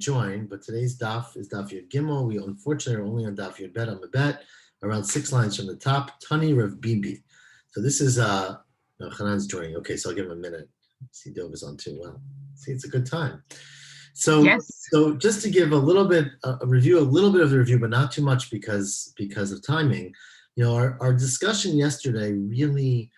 join, but today's daf is daf Yud Gimel. We unfortunately are only on daf Yud Bet on the bet, around 6 lines from the top. Tani Rav Bibi. So this is no, Hanan's joining. Okay, so I'll give him a minute. See, Dov is on too. Well, see, it's a good time. So, Yes. so just to give a little bit a review, a little bit of the review, but not too much because of timing. You know, our discussion yesterday really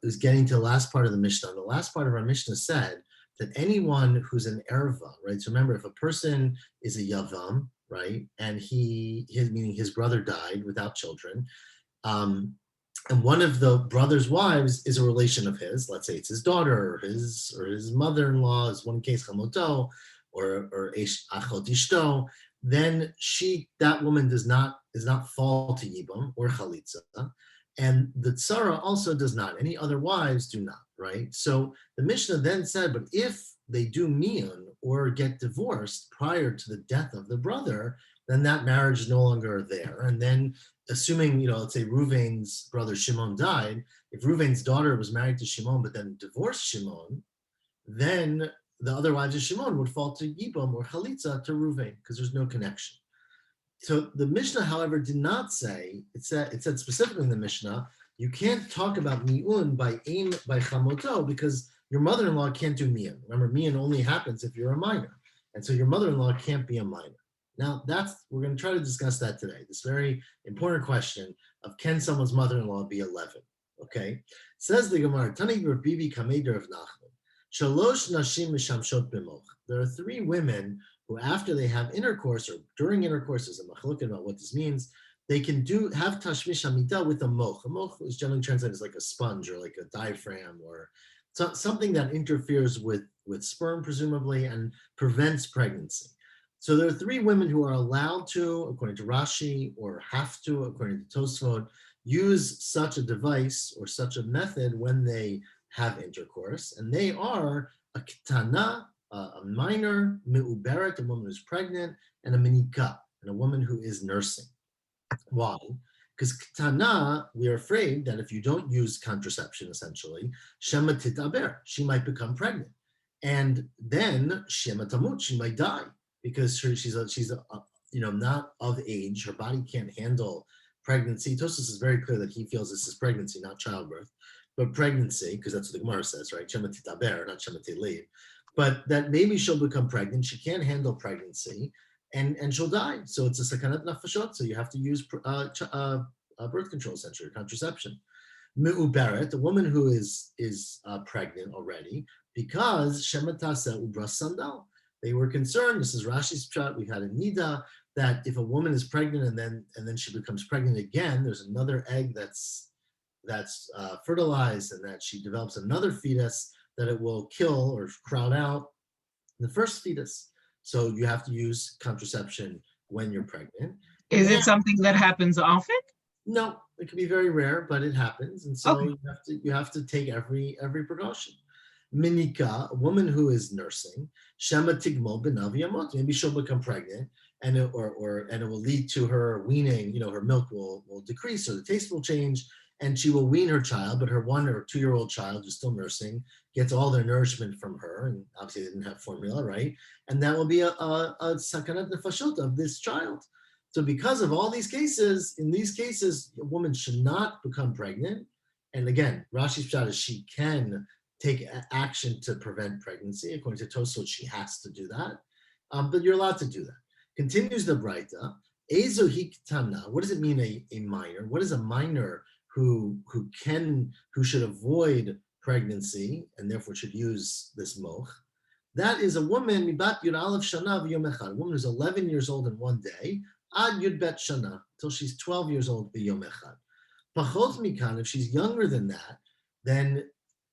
is getting to the last part of the Mishnah. The last part of our Mishnah said that anyone who's an erva, right? So remember, if a person is a yavam, right, and meaning his brother died without children, and one of the brother's wives is a relation of his. Let's say it's his daughter or his mother-in-law, is one case chamoto, or achot ishto. Then that woman does not fall to yibum or chalitza, and the tzara also does not. Any other wives do not, right? So the Mishnah then said, but if they do miyun or get divorced prior to the death of the brother, then that marriage is no longer there. And then assuming, let's say Reuven's brother Shimon died, if Reuven's daughter was married to Shimon but then divorced Shimon, then the other wives of Shimon would fall to Yibam or Chalitza to Reuven because there's no connection. So the Mishnah, however, did not say, it said specifically in the Mishnah, you can't talk about mi'un by chamoto because your mother-in-law can't do mi'un. Remember, mi'un only happens if you're a minor. And so your mother-in-law can't be a minor. Now, we're going to try to discuss that today, this very important question of can someone's mother-in-law be 11? Okay? Says the Gemara, Tani Rav Bibi Kameder of Nachman, Shalosh Nashim Mishamshot B'moch. There are 3 women who, after they have intercourse or during intercourse, there's a machlokes about what this means, they can have tashmish hamida with a moch. A moch is generally translated as like a sponge or like a diaphragm or something that interferes with sperm, presumably, and prevents pregnancy. So there are 3 women who are allowed to, according to Rashi, or have to, according to Tosfot, use such a device or such a method when they have intercourse, and they are a ketana, a minor, me'uberet, a woman who's pregnant, and a minika, and a woman who is nursing. Why? Because ketana, we're afraid that if you don't use contraception, essentially, shema titaber, she might become pregnant, and then shema tamut, she might die because she's not of age. Her body can't handle pregnancy. Tosfos is very clear that he feels this is pregnancy, not childbirth, but pregnancy, because that's what the Gemara says, right? Shema titaber, not shema tiliv. But that maybe she'll become pregnant. She can't handle pregnancy, and she'll die. So it's a sakanat nafashot. So you have to use birth control, essentially, contraception. Me'uberet, a woman who is pregnant already, because shema taseh ubras sandal. They were concerned. This is Rashi's pshat. We've had a nida that if a woman is pregnant and then she becomes pregnant again, there's another egg that's fertilized, and that she develops another fetus, that it will kill or crowd out the first fetus. So you have to use contraception when you're pregnant. Is it something that happens often? No, it can be very rare, but it happens, and so you have to take every precaution. Minika, a woman who is nursing, shema tigmol benav yamot. Maybe she'll become pregnant, and it will lead to her weaning. Her milk will decrease, or the taste will change, and she will wean her child. But her 1 or 2-year-old child who's still nursing gets all their nourishment from her, and obviously they didn't have formula, right? And that will be a sakanat nefashot of this child. So because of all these cases, in these cases, a woman should not become pregnant. And again, Rashi's pshat is she can take action to prevent pregnancy. According to Tosfot, she has to do that. But you're allowed to do that. Continues the Braita. Ezo hiktana. What does it mean, a minor? What is a minor who should avoid pregnancy and therefore should use this moch? That is a woman, mibat yud aleph shana v'yom echad, a woman who's 11 years old in one day, ad yud bet shana, till she's 12 years old v'yom echad. Pachot mikan, if she's younger than that, then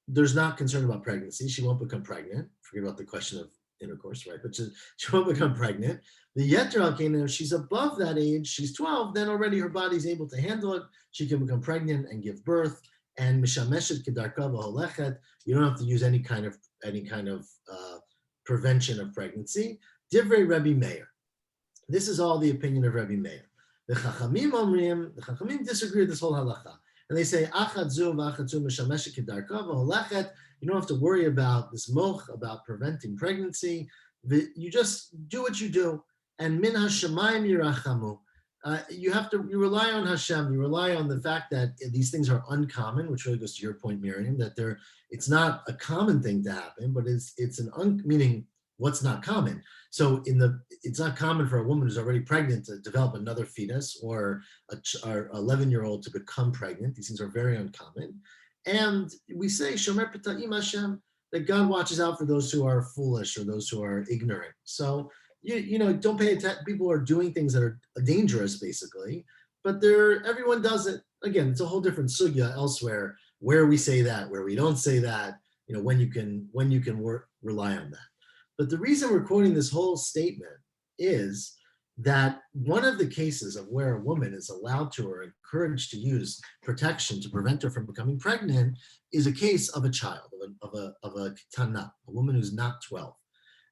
there's not concern about pregnancy. She won't become pregnant. Forget about the question of intercourse, right? But she won't become pregnant. The yeter al kein, if she's above that age, she's 12, then already her body's able to handle it. She can become pregnant and give birth. And mishameshet kedarka v'holechet, you don't have to use any kind of prevention of pregnancy. Divrei Rebbe Meir. This is all the opinion of Rebbe Meir. The Chachamim disagree with this whole halacha. And they say, you don't have to worry about this moch, about preventing pregnancy. You just do what you do, and min hashemayim yirachamu. You rely on Hashem. You rely on the fact that these things are uncommon, which really goes to your point, Miriam, that it's not a common thing to happen, but it's meaning what's not common. So it's not common for a woman who's already pregnant to develop another fetus, or a 11-year-old to become pregnant. These things are very uncommon, and we say Shomer P'ta'im Hashem, that God watches out for those who are foolish or those who are ignorant. So don't pay attention. People are doing things that are dangerous, basically, but everyone does it. Again, it's a whole different sugya elsewhere where we say that, where we don't say that. When you can rely on that. But the reason we're quoting this whole statement is that one of the cases of where a woman is allowed to or encouraged to use protection to prevent her from becoming pregnant is a case of a child, of a ketana, a woman who's not 12.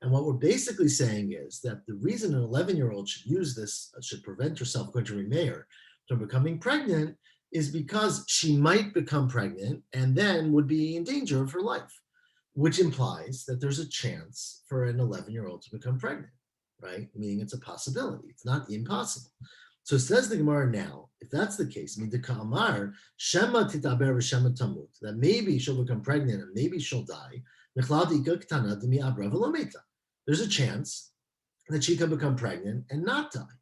And what we're basically saying is that the reason an 11-year-old should use this, should prevent herself, according to Meir, from becoming pregnant, is because she might become pregnant and then would be in danger of her life, which implies that there's a chance for an 11-year-old to become pregnant, right? Meaning it's a possibility. It's not impossible. So says the Gemara now, if that's the case, Midika Shema titaber v'shema tamut, that maybe she'll become pregnant and maybe she'll die. There's a chance that she can become pregnant and not die.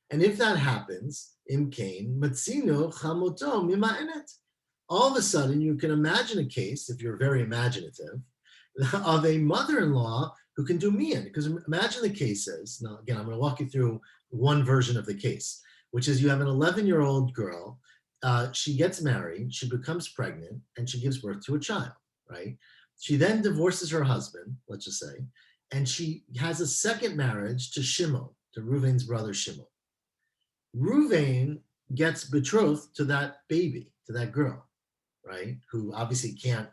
And if that happens, imkain matzino chamoto mima'enet. All of a sudden, you can imagine a case, if you're very imaginative, of a mother-in-law who can do mian. Because imagine the case is, now again, I'm going to walk you through one version of the case, which is you have an 11-year-old girl, she gets married, she becomes pregnant, and she gives birth to a child, right? She then divorces her husband, let's just say, and she has a second marriage to Shimon, to Reuven's brother Shimon. Reuven gets betrothed to that baby, to that girl, right? Who obviously can't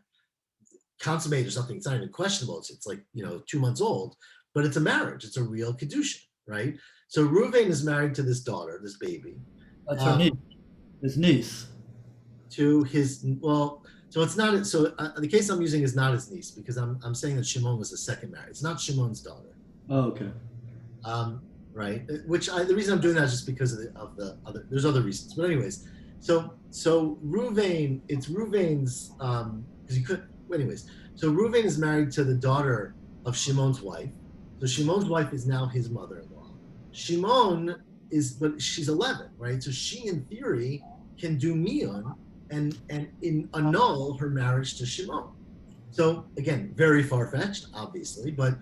consummate or something. It's not even questionable. It's like, 2 months old, but it's a marriage. It's a real kedushin, right? So Reuven is married to this daughter, this baby. That's her niece. His niece. To his, so it's not, so the case I'm using is not his niece, because I'm saying that Shimon was a second marriage. It's not Shimon's daughter. Oh, okay. Right? The reason I'm doing that is just because of the other, there's other reasons. But anyways, so Reuven, it's Reuven's, because he could, anyways, so Reuven is married to the daughter of Shimon's wife. So Shimon's wife is now his mother-in-law. Shimon but she's 11, right? So she, in theory, can do miyun and annul her marriage to Shimon. So again, very far-fetched, obviously, but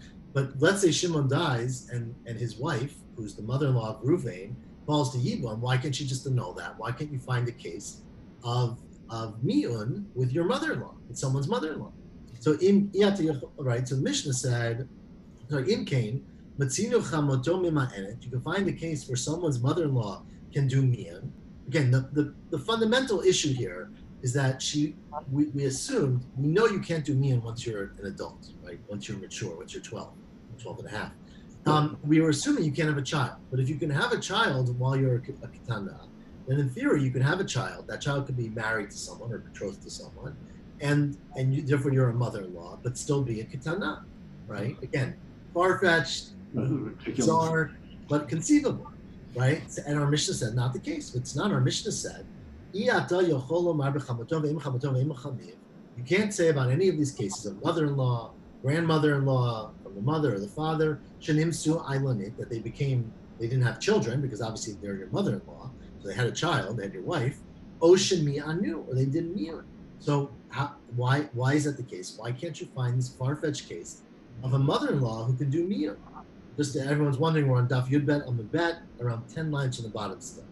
let's say Shimon dies and his wife, who's the mother-in-law of Reuven, falls to Yibam. Why can't she just annul that? Why can't you find a case of miyun with your mother-in-law, with someone's mother-in-law? So right. So the Mishnah said, in Cain, you can find a case where someone's mother-in-law can do miyun. Again, the fundamental issue here is that we assumed, we know you can't do miyun once you're an adult, right? Once you're mature, once you're 12 and a half. We were assuming you can't have a child, but if you can have a child while you're a ketana, then in theory you can have a child. That child could be married to someone or betrothed to someone, and therefore you're a mother-in-law, but still be a ketana, right? Again, far-fetched, bizarre, but conceivable, right? And our Mishnah said not the case. It's not. Our Mishnah said, you can't say about any of these cases of mother-in-law, grandmother-in-law, from the mother or the father, that they didn't have children, because obviously they're your mother-in-law, so they had a child, they had your wife, or they did miyun. So why is that the case? Why can't you find this far-fetched case of a mother-in-law who can do miyun? Just everyone's wondering, we're on Daf Yud Bet on the bet, around 10 lines from the bottom still.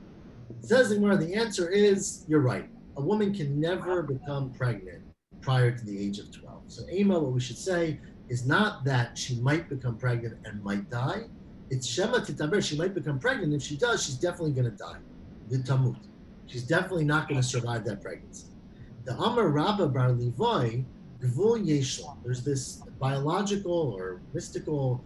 It says the Gemara, the answer is, you're right. A woman can never become pregnant prior to the age of 12. So Ema, what we should say is not that she might become pregnant and might die. It's Shema Titaber, she might become pregnant. If she does, she's definitely going to die. The Tamut. She's definitely not going to survive that pregnancy. The Amar Rabba Bar Levoy, Gvul Yeshla. There's this biological or mystical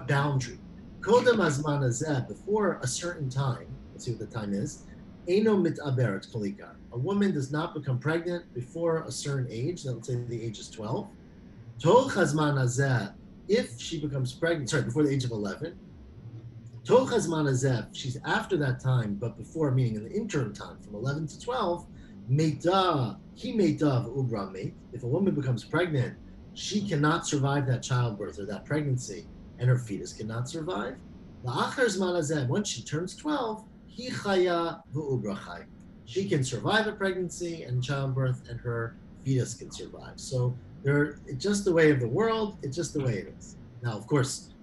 boundary. Kodem Azman Azeh, before a certain time, let's see what the time is, Eino Mitaberet Kolikar. A woman does not become pregnant before a certain age, let's say the age is 12. Tol Chazman Azeh, if she becomes pregnant, before the age of 11, Toch hazman hazeh, she's after that time, but before, meaning in the interim time, from 11 to 12, meita, ki meita ubra mate. If a woman becomes pregnant, she cannot survive that childbirth or that pregnancy, and her fetus cannot survive. La'achar zman hazeh, once she turns 12, hi chaya v'ubra chay. She can survive a pregnancy and childbirth, and her fetus can survive. So it's just the way of the world. It's just the way it is. Now, of course,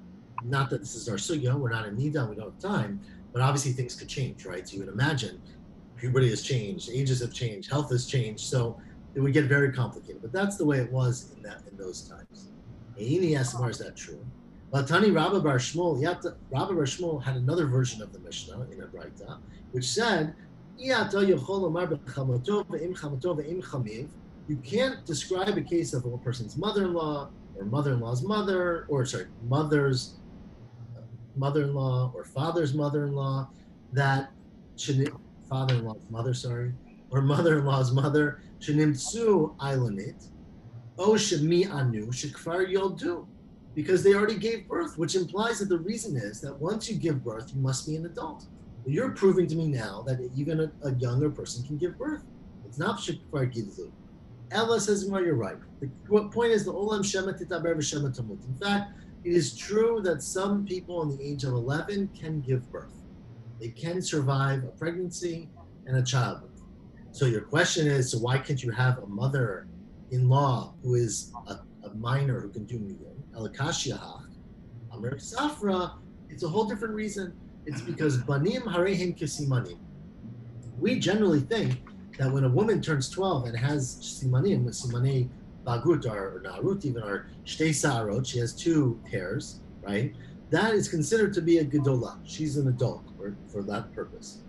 not that this is our sugya, we're not in nida, we don't have time, but obviously things could change, right? So you would imagine puberty has changed, ages have changed, health has changed, so it would get very complicated. But that's the way it was in those times. Eini Asmar, is that true? Latani Rabba Bar Shmuel, Rabba Bar Shmuel had another version of the Mishnah in a Braita, which said, you can't describe a case of a person's mother-in-law or mother-in-law's mother, or mother's mother-in-law or father's mother-in-law, that father-in-law's mother, or mother-in-law's mother, shenimtsu ilanit, o shemi anu shekfar yoldu, because they already gave birth, which implies that the reason is that once you give birth, you must be an adult. You're proving to me now that even a younger person can give birth. It's not shekfar gidlu. Ella says, well, you're right. The point is, the olam shema titaber v'shema tamut. In fact, it is true that some people in the age of 11 can give birth. They can survive a pregnancy and a childbirth. So your question is, so why can't you have a mother-in-law who is a minor who can do miyun? Elakashiyah, Amr Safra, it's a whole different reason. It's because banim harehim kisimanim. We generally think that when a woman turns 12 and has simanim, simanei bagut or narut, even or shtei sa'arot, she has 2 hairs, right? That is considered to be a gedolah. She's an adult for that purpose.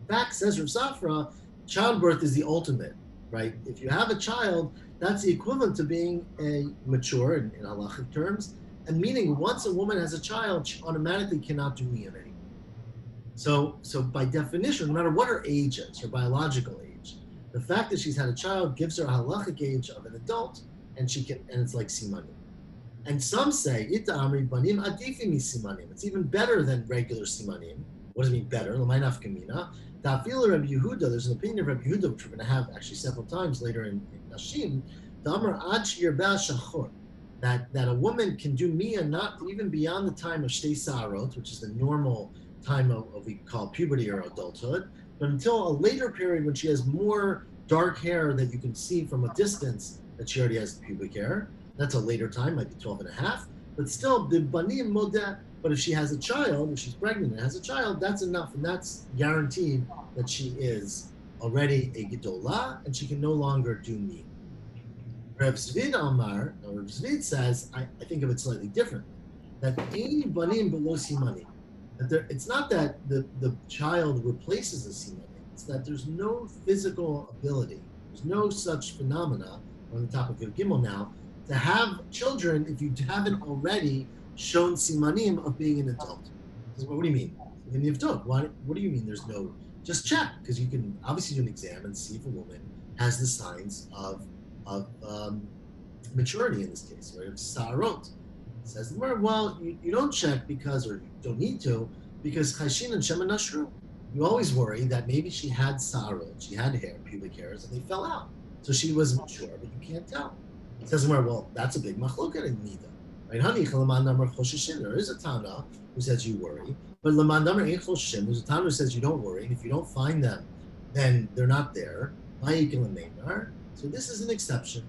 In fact, says Rav Safra, childbirth is the ultimate, right? If you have a child, that's the equivalent to being a mature in halachic terms, and meaning once a woman has a child, she automatically cannot do miyun anymore. So by definition, no matter what her age is, her biological age, the fact that she's had a child gives her a halachic age of an adult, and it's like simanim. And some say, Ita amri banim adifi mi simanim. It's even better than regular simanim. What does it mean better? L'may nafkamina. Ta'afil Rabbi Yehuda, there's an opinion of Rabbi Yehuda, which we're going to have actually several times later in Nashim, Damar ad shirbah shachor, that a woman can do miyah not even beyond the time of shtei sa'arot, which is the normal time of we call puberty or adulthood, but until a later period when she has more dark hair that you can see from a distance that she already has pubic hair. That's a later time, might be 12 and a half, but still, the banim modeh. But if she has a child, if she's pregnant and has a child, that's enough, and that's guaranteed that she is already a gedolah, and she can no longer do miyun. Rav Zvid Amar, now Rav Zvid says, I think of it slightly differently, that any banim below simanim, that it's not that the child replaces the simanim, it's that there's no physical ability, there's no such phenomena, we're on the topic of Gimel now, to have children if you haven't already shown simanim of being an adult. What do you mean? Even if don't, what do you mean there's no, just check, because you can obviously do an exam and see if a woman has the signs of maturity in this case, right? Of sarot. Says the word, well, you don't check because, or you don't need to, because chashin and shema nashru. You always worry that maybe she had sarot, she had hair, pubic hairs, and they fell out. So she was mature, but you can't tell. It says the word, well, that's a big machloket in nida. Right? There is a Tana who says you worry, but there's a Tana who says you don't worry, and if you don't find them, then they're not there. So this is an exception.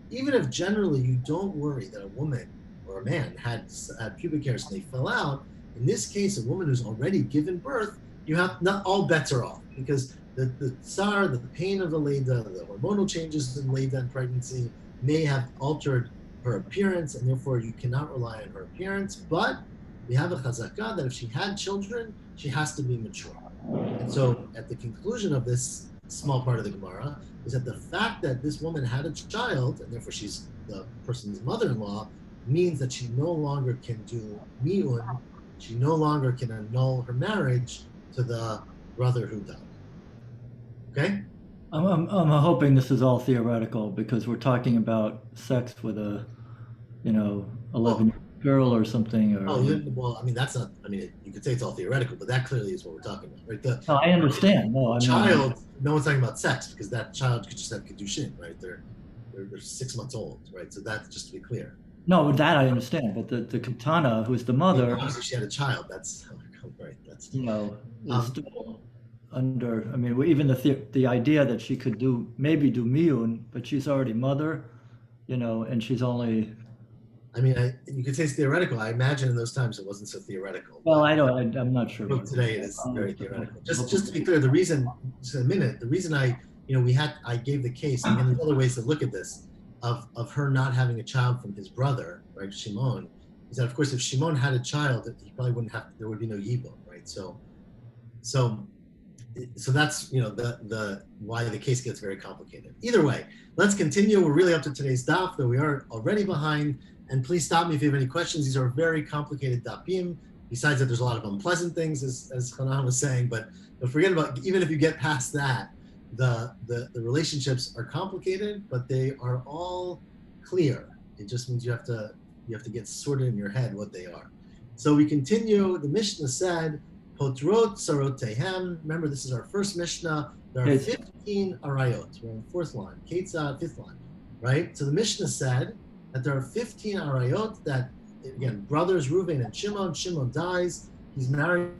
Even if generally you don't worry that a woman or a man had pubic hairs and they fell out, in this case, a woman who's already given birth, you have not all bets are off, because the tsar, the pain of the Leda, the hormonal changes in Leda and pregnancy may have altered her appearance, and therefore you cannot rely on her appearance. But we have a chazakah that if she had children, she has to be mature. And so at the conclusion of this small part of the Gemara is that the fact that this woman had a child, and therefore she's the person's mother-in-law, means that she no longer can do miyun, she no longer can annul her marriage to the brother who died. Okay? I'm hoping this is all theoretical because we're talking about sex with a, Well, 11-year-old girl or something, or, oh, well, I mean, that's not, I mean, you could say it's all theoretical, but that clearly is what we're talking about, right? No, I understand. No, I mean, Child, no one's talking about sex because that child could just have kedushin, right? They're 6 months old, right? So that's just to be clear. no, that I understand. But the katana, who's the I mean, mother, obviously, she had a child. That's right. That's is um, still under. I mean, even the idea that she could maybe do miyun, but she's already mother, and she's only. I mean, you could say it's theoretical. I imagine in those times it wasn't so theoretical, Well, but I don't. I'm not sure. today it is very theoretical. Just to be clear, the reason, just a minute, the reason I gave the case, and there's other ways to look at this, of her not having a child from his brother, right, Shimon, is that of course if Shimon had a child, he probably wouldn't have, there would be no yibum, right? So so that's the why the case gets very complicated. Either way, let's continue. We're really up to today's daf, though we are already behind. And please stop me if you have any questions. These are very complicated dafim. Besides that, there's a lot of unpleasant things, as Hanan was saying. But forget about, even if you get past that, the relationships are complicated, but they are all clear. It just means you have to get sorted in your head what they are. So we continue. The Mishnah said, Potrot Sarotehem. Remember, this is our first Mishnah. There are 15 arayot. We're on the fourth line. Ketzad, fifth line. Right? So the Mishnah said that there are 15 arayot that, again, brothers Reuven and Shimon. Shimon dies. He's married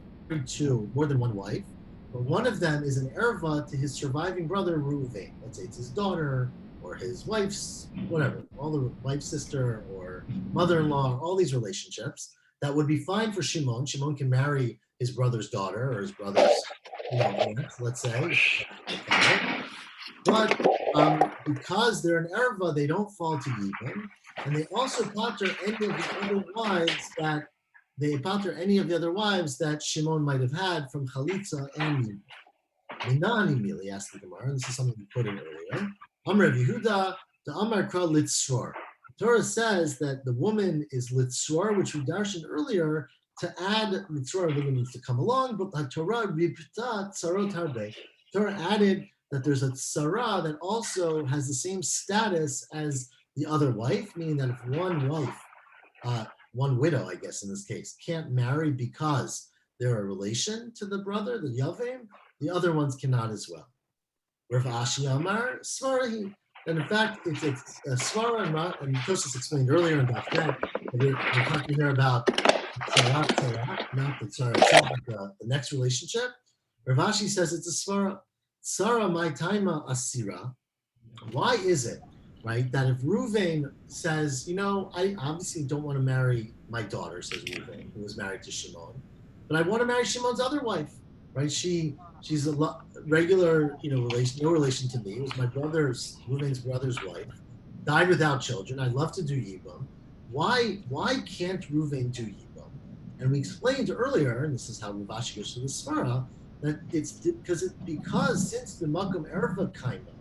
to more than one wife. But one of them is an erva to his surviving brother Reuven. Let's say it's his daughter or his wife's, whatever, all the wife's sister or mother-in-law, all these relationships. That would be fine for Shimon. Shimon can marry his brother's daughter or his brother's aunt, let's say. But because they're an erva, they don't fall to Yibam. And they also pater any of the other wives that Shimon might have had from Chalitza and Minani Mili, asked the Gemara. This is something we put in earlier. Amar Yehuda, the Amar Kra Litzror. Torah says that the woman is litzor, which we darshan earlier. To add litzor, the woman needs to come along, but the Torah ripta tzarot harbe. Torah added that there's a tzara that also has the same status as the other wife, meaning that if one wife, one widow, I guess in this case, can't marry because they're a relation to the brother, the Yavim, the other ones cannot as well. Rav Ashi Amar Svarahi. And in fact, it's Svara and Tosis explained earlier in Daf Bet. We're talking here about Tzara, not the Tzara, the next relationship. Rav Ashi says it's a Svara. Tzara my taima asira. Why is it, right, that if Reuven says, I obviously don't want to marry my daughter, says Reuven, who was married to Shimon, but I want to marry Shimon's other wife, right? She's a regular, relation, no relation to me. It was my Reuven's brother's wife, died without children. I'd love to do Yibam. Why can't Reuven do Yibam? And we explained earlier, and this is how Rav Ashi goes to the Svara, that it's because since the Makom Erva kind of,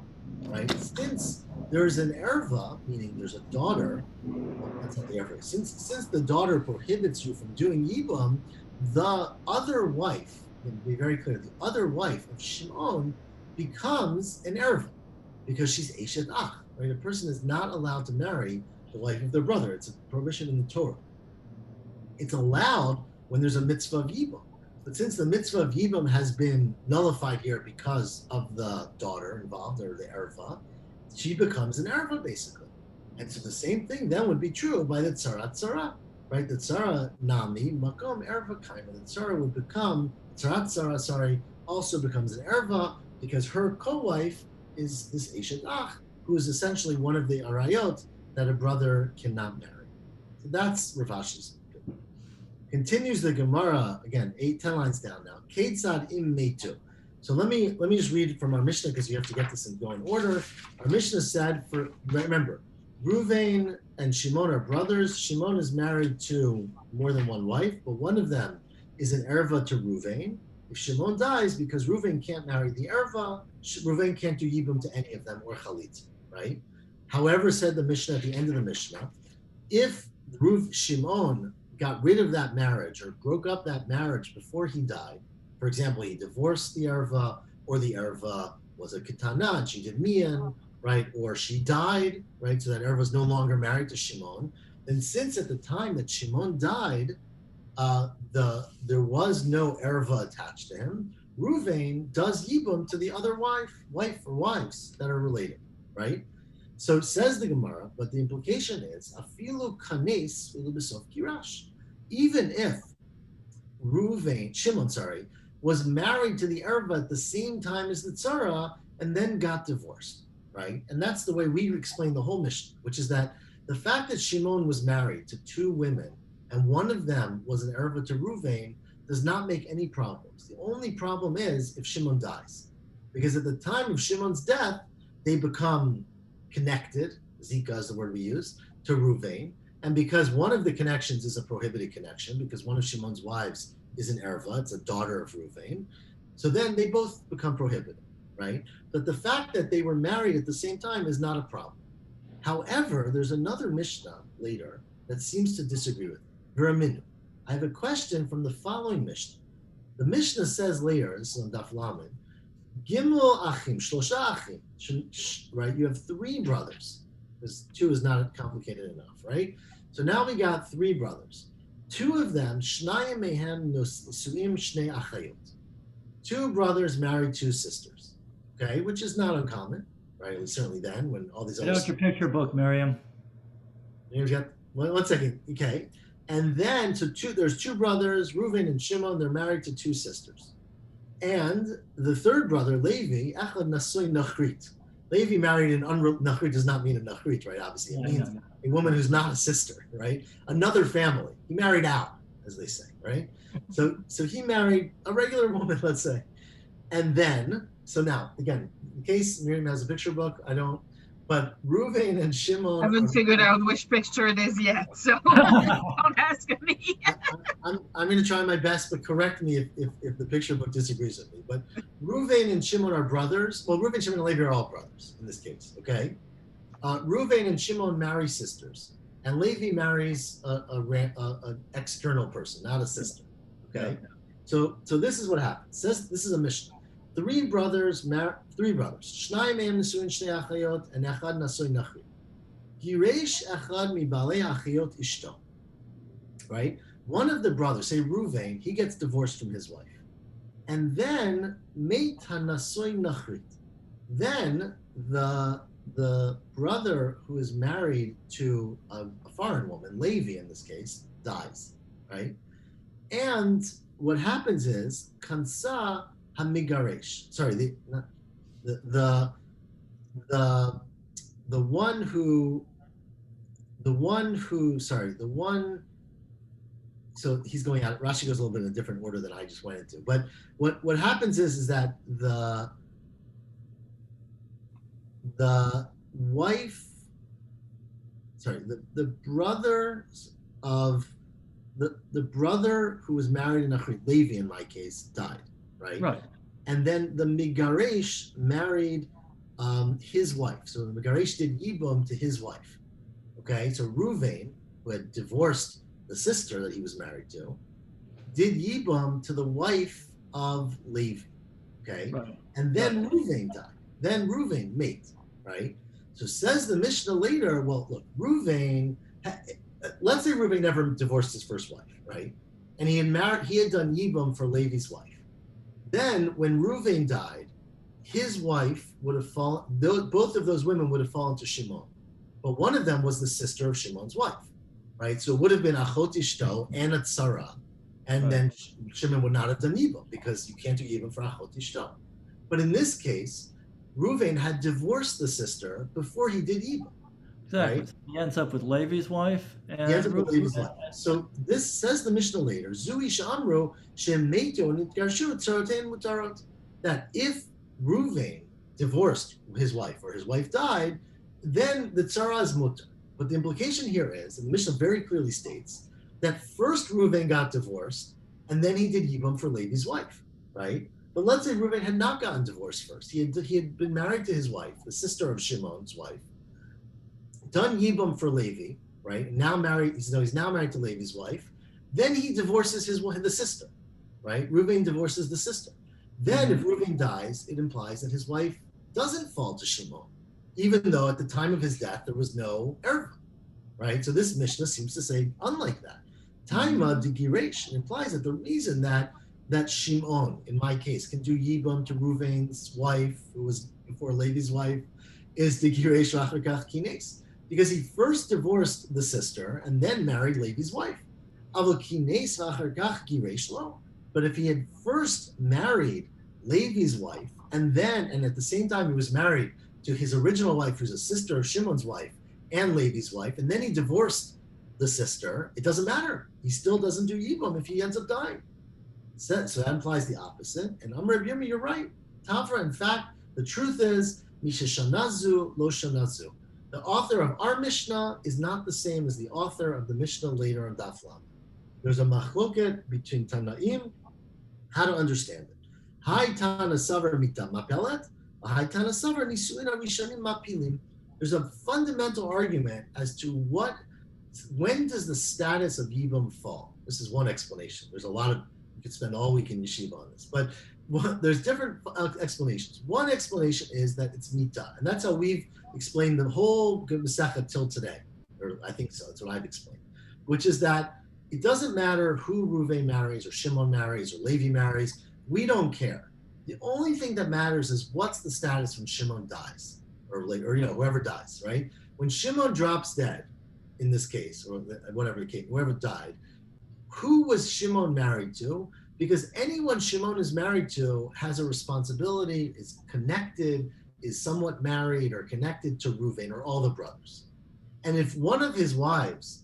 right? Since there's an Erva, meaning there's a daughter, that's not the Erva. Since the daughter prohibits you from doing Yibam, the other wife, to be very clear, the other wife of Shimon becomes an erva because she's Eshet Ach, right? A person is not allowed to marry the wife of their brother. It's a prohibition in the Torah. It's allowed when there's a mitzvah of Yibam. But since the mitzvah of Yibam has been nullified here because of the daughter involved, or the erva, she becomes an erva basically. And so the same thing then would be true by the Tzarat Tzara, right? The Tzara Nami, Makom Erva Kaima. The Tzara would become Tzarat Tzara, also becomes an erva because her co-wife is this Eshet Ach, who is essentially one of the arayot that a brother cannot marry. So that's Rav Ashi's. Continues the Gemara again, 10 lines down now. Ketzad im metu. So let me just read from our Mishnah because you have to get this and go in order. Our Mishnah said, remember, Reuven and Shimon are brothers. Shimon is married to more than one wife, but one of them is an erva to Reuven. If Shimon dies, because Reuven can't marry the erva, Reuven can't do yibum to any of them or chalit, right? However, said the Mishnah at the end of the Mishnah, if Shimon got rid of that marriage or broke up that marriage before he died, for example, he divorced the erva or the erva was a Ketana and she did Mian, right? Or she died, right? So that Erva was no longer married to Shimon. And since at the time that Shimon died, there was no erva attached to him, Ruvain does yibum to the other wife or wives that are related, right? So says the Gemara, but the implication is afilu kanes u'lebesof kirash. Even if Shimon, was married to the erva at the same time as the tzara and then got divorced, right? And that's the way we explain the whole Mishnah, which is that the fact that Shimon was married to two women and one of them was an erva to Ruvain does not make any problems. The only problem is if Shimon dies. Because at the time of Shimon's death, they become connected, Zika is the word we use, to Ruvain. And because one of the connections is a prohibited connection, because one of Shimon's wives is an erva, it's a daughter of Ruvain, so then they both become prohibited, right? But the fact that they were married at the same time is not a problem. However, there's another Mishnah later that seems to disagree with it. Viraminu. I have a question from the following Mishnah. The Mishnah says later, this is on Daf Lamed, Gimel Achim, Shlosha Achim, right? You have three brothers, because two is not complicated enough, right? So now we got three brothers. Two of them, Shnayim Mehem Nosuim Shnei Achayot. Two brothers married two sisters, okay? Which is not uncommon, right? At least certainly then, when all these Get other... out your picture book, Miriam. You got, one second, okay. And then, there's two brothers, Reuven and Shimon, they're married to two sisters. And the third brother, Levi, Echad Nasoy Nachrit. Levi married an Nachrit does not mean a Nachrit, right? Obviously, it means a woman who's not a sister, right? Another family. He married out, as they say, right? So he married a regular woman, let's say. And then, so now, again, in case Miriam has a picture book, I don't, but Reuven and Shimon... I haven't figured out which picture it is yet, so don't ask me. I'm going to try my best, but correct me if the picture book disagrees with me. But Reuven and Shimon are brothers. Well, Reuven, Shimon, and Levi are all brothers in this case, okay? Reuven and Shimon marry sisters, and Levi marries an external person, not a sister, okay? So this is what happens. This is a Mishnah. Three brothers. Shnai mehem nesuin shnei achayot, and echad nasoy nachri. Giresh echad mibalei achayot ishto. Right? One of the brothers, say Reuven, he gets divorced from his wife. And then meit hanasoy nachrit. Then the brother who is married to a foreign woman, Levi in this case, dies. Right? And what happens is kansa hamigaresh. Sorry, the one who so he's going out. Rashi goes a little bit in a different order than I just went into. But what happens is that the wife, the brother of the brother who was married in Nachrit, Levi in my case, died, right? Right. And then the Migaresh married his wife. So the Migaresh did Yibum to his wife. Okay, so Reuven, who had divorced the sister that he was married to, did Yibum to the wife of Levi. Okay, Right. and then Reuven died. Then Reuven mate, right? So says the Mishnah later, well, look, Reuven, let's say Reuven never divorced his first wife, right? And he had done Yibum for Levi's wife. Then when Reuven died, his wife would have fallen, both of those women would have fallen to Shimon. But one of them was the sister of Shimon's wife, right? So it would have been Achot Ishto and a Tzara. And Right. then Shimon would not have done Yibum because you can't do Yibum for Achot Ishto. But in this case, Reuven had divorced the sister before he did Yibum. Exactly. Right. He ends up with Levi's wife. And He ends up with Reuven- Levi's wife. So this says the Mishnah later, Zui Shamru Shem Meito Nitgarshu Tzarotein Mutarot, that if Reuven divorced his wife or his wife died, then the tzara is mutar. But the implication here is, and the Mishnah very clearly states, that first Reuven got divorced and then he did Yibum for Levi's wife, right? But let's say Reuven had not gotten divorced first. He had been married to his wife, the sister of Shimon's wife, done Yibum for Levi, right? And now married, so he's now married to Levi's wife. Then he divorces the sister, right? Reuven divorces the sister. Then if Reuven dies, it implies that his wife doesn't fall to Shimon, even though at the time of his death there was no erva, right? So this Mishnah seems to say unlike that. Taima de Giresh implies that the reason that Shimon, in my case, can do Yibam to Ruvain's wife, who was before Levi's wife, is de Giresh Achar Kach Kines, because he first divorced the sister and then married Levi's wife. But if he had first married Levi's wife and at the same time he was married to his original wife, who's a sister of Shimon's wife and Levi's wife, and then he divorced the sister, it doesn't matter. He still doesn't do Yibam if he ends up dying. So that implies the opposite. And Amr Yirmi, you're right. Tavra, in fact, the truth is, Misha Shanazu, Lo Shanazu. The author of our Mishnah is not the same as the author of the Mishnah later on Daf Lamed. There's a machloket between Tanaim, how to understand it. Hai Tana Savar Mita Mapelet, Hai Tana Savar Nisuin Arishanim Mapilim. There's a fundamental argument as to when does the status of Yibam fall? This is one explanation. There's a lot of, you could spend all week in yeshiva on this, but there's different explanations. One explanation is that it's mita, and that's how we've explained the whole Masechah till today, or I think so. That's what I've explained, which is that it doesn't matter who Reuven marries or Shimon marries or Levi marries. We don't care. The only thing that matters is what's the status when Shimon dies, or whoever dies, right? When Shimon drops dead, in this case, or whatever the case, whoever died, who was Shimon married to? Because anyone Shimon is married to has a responsibility, is connected, is somewhat married or connected to Reuven or all the brothers. And if one of his wives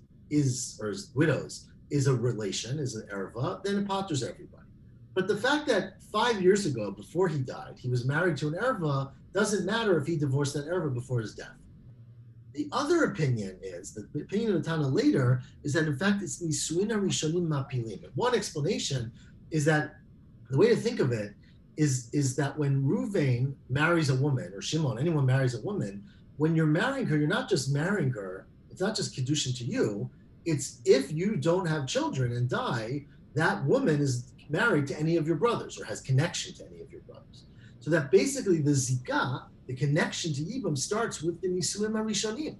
or his widows is a relation, is an erva, then it potters everybody. But the fact that 5 years ago, before he died, he was married to an erva, doesn't matter if he divorced that erva before his death. The other opinion is, the opinion of the Tana later, is that in fact it's nisuin harishonim mapilim. One explanation is that the way to think of it is that when Reuven marries a woman, or Shimon, anyone marries a woman, when you're marrying her, you're not just marrying her, it's not just Kiddushin to you, it's if you don't have children and die, that woman is married to any of your brothers or has connection to any of your brothers. So that basically the zikah, the connection to Yibam, starts with the Nisuim HaRishonim.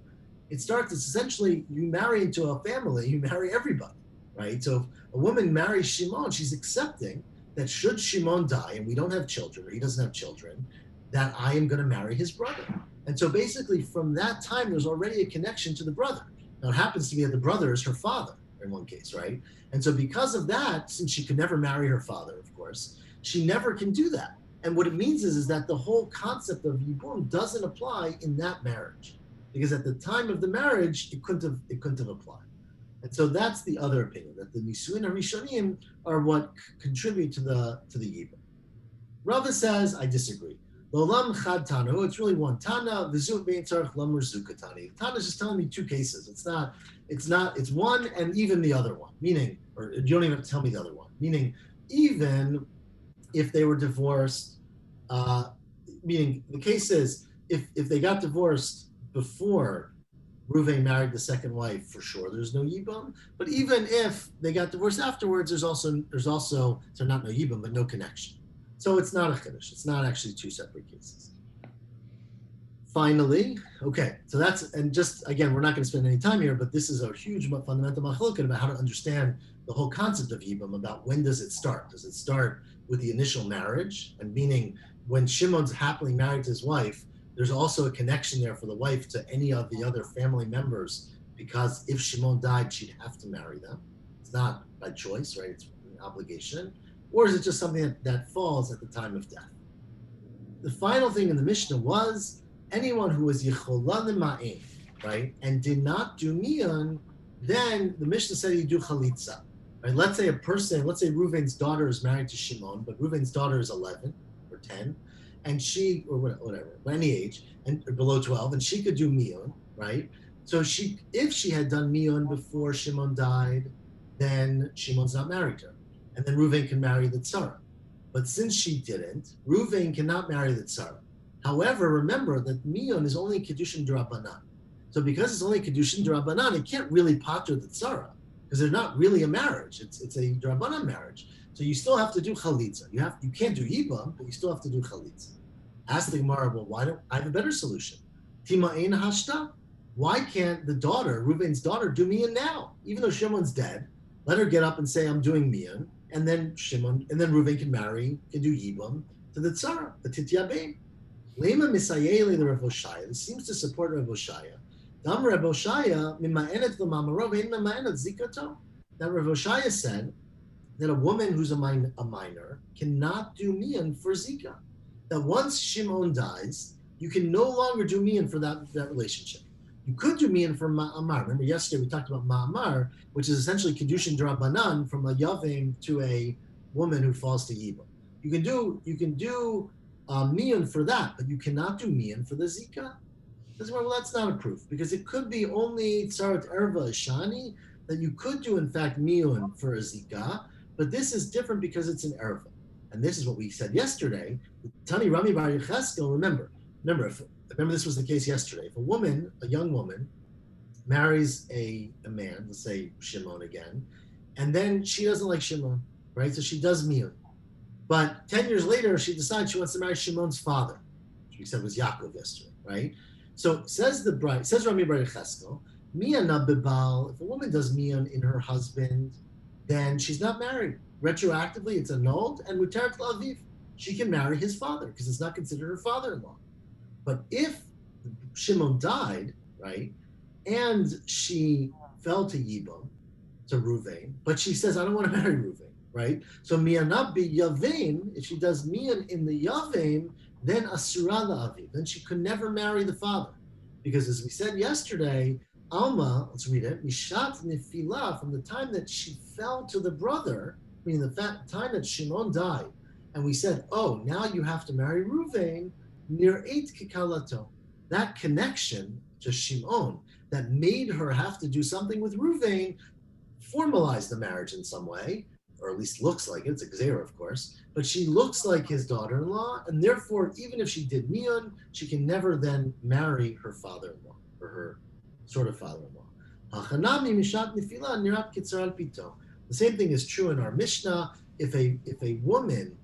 It's essentially, you marry into a family, you marry everybody, right? So if a woman marries Shimon, she's accepting that should Shimon die and we don't have children, or he doesn't have children, that I am going to marry his brother. And so basically from that time, there's already a connection to the brother. Now it happens to be that the brother is her father in one case, right? And so because of that, since she could never marry her father, of course, she never can do that. And what it means is that the whole concept of Yibum doesn't apply in that marriage, because at the time of the marriage, it couldn't have applied. And so that's the other opinion, that the Nisuin HaRishonim are what contribute to the Yibum. Rava says, I disagree. L'olam chad tana, it's really one tana. V'zu bein tzarich lamur zukatani. Tana is just telling me two cases. It's one and even the other one. Meaning, or you don't even have to tell me the other one. Meaning, even if they were divorced, meaning the case is if they got divorced before Reuven married the second wife, for sure there's no yibam. But even if they got divorced afterwards, there's also so not no yibam, but no connection. So it's not a chiddush. It's not actually two separate cases. Finally, okay, so that's, and just again, we're not going to spend any time here, but this is a huge fundamental machloket about how to understand the whole concept of yibam, about when does it start? Does it start with the initial marriage, and meaning when Shimon's happily married to his wife, there's also a connection there for the wife to any of the other family members, because if Shimon died, she'd have to marry them. It's not by choice, right? It's an obligation. Or is it just something that falls at the time of death? The final thing in the Mishnah was anyone who was yicholah l'ma'in, right, and did not do miyun, then the Mishnah said you do chalitza. Right? Let's say Reuven's daughter is married to Shimon, but Reuven's daughter is 11 or 10, and she, or whatever, any age, and or below 12, and she could do miyun, right? So if she had done miyun before Shimon died, then Shimon's not married to her. And then Reuven can marry the tzara. But since she didn't, Reuven cannot marry the tzara. However, remember that miyun is only Kiddushin D'Rabbanan. So because it's only Kiddushin D'Rabbanan, it can't really pater the tzara, because they're not really a marriage. It's a D'Rabbanan marriage. So you still have to do chalitza. You can't do yibam, but you still have to do chalitza. Ask the Gemara, well, why don't I have a better solution? Tima ein hashta. Why can't the daughter, Reuven's daughter, do mian now? Even though Shimon's dead, let her get up and say, I'm doing mian, and then Reuven can do yibam to the tzara, the tityabein. Lema misayeli the Rav Oshaya. This seems to support Rav Oshaya. Dam Rav Oshaya mima'enet l'mamarov ein mima'enet zikato. That Rav Oshaya said that a woman who's a minor cannot do mian for zika. That once Shimon dies, you can no longer do mian for that relationship. You could do mian for ma'amar. Remember yesterday we talked about ma'amar, which is essentially kedushin d'Rabbanan from a yavim to a woman who falls to yibam. You can do mian for that, but you cannot do mian for the zika. Well, that's not a proof because it could be only tzarat erva shani that you could do in fact mian for a zika, but this is different because it's an erva. And this is what we said yesterday. Tani Rami Bar Yecheskel, remember this was the case yesterday. If a young woman, marries a man, let's say Shimon again, and then she doesn't like Shimon, right? So she does miyun. But 10 years later, she decides she wants to marry Shimon's father, which we said was Yaakov yesterday, right? So says Rami Bar Yecheskel, miyana bebal, if a woman does miyun in her husband, then she's not married. Retroactively, it's annulled, and muteret la'aviv. She can marry his father because it's not considered her father-in-law. But if Shimon died, right, and she fell to Yibam, to Ruvain, but she says, I don't want to marry Ruvain, right? So miyanab bi Yavain, if she does miyan in the Yavain, then asura la'aviv. Then she could never marry the father. Because as we said yesterday, Alma, let's read it, Mishat Nefila, from the time that she fell to the brother, meaning the time that Shimon died, and we said, oh, now you have to marry Ruvain, near 8 kikalato. That connection to Shimon that made her have to do something with Ruvain formalized the marriage in some way, or at least looks like it. It's a gzeira, of course, but she looks like his daughter-in-law, and therefore, even if she did miyun, she can never then marry her father-in-law, or her sort of father-in-law. The same thing is true in our Mishnah. If a woman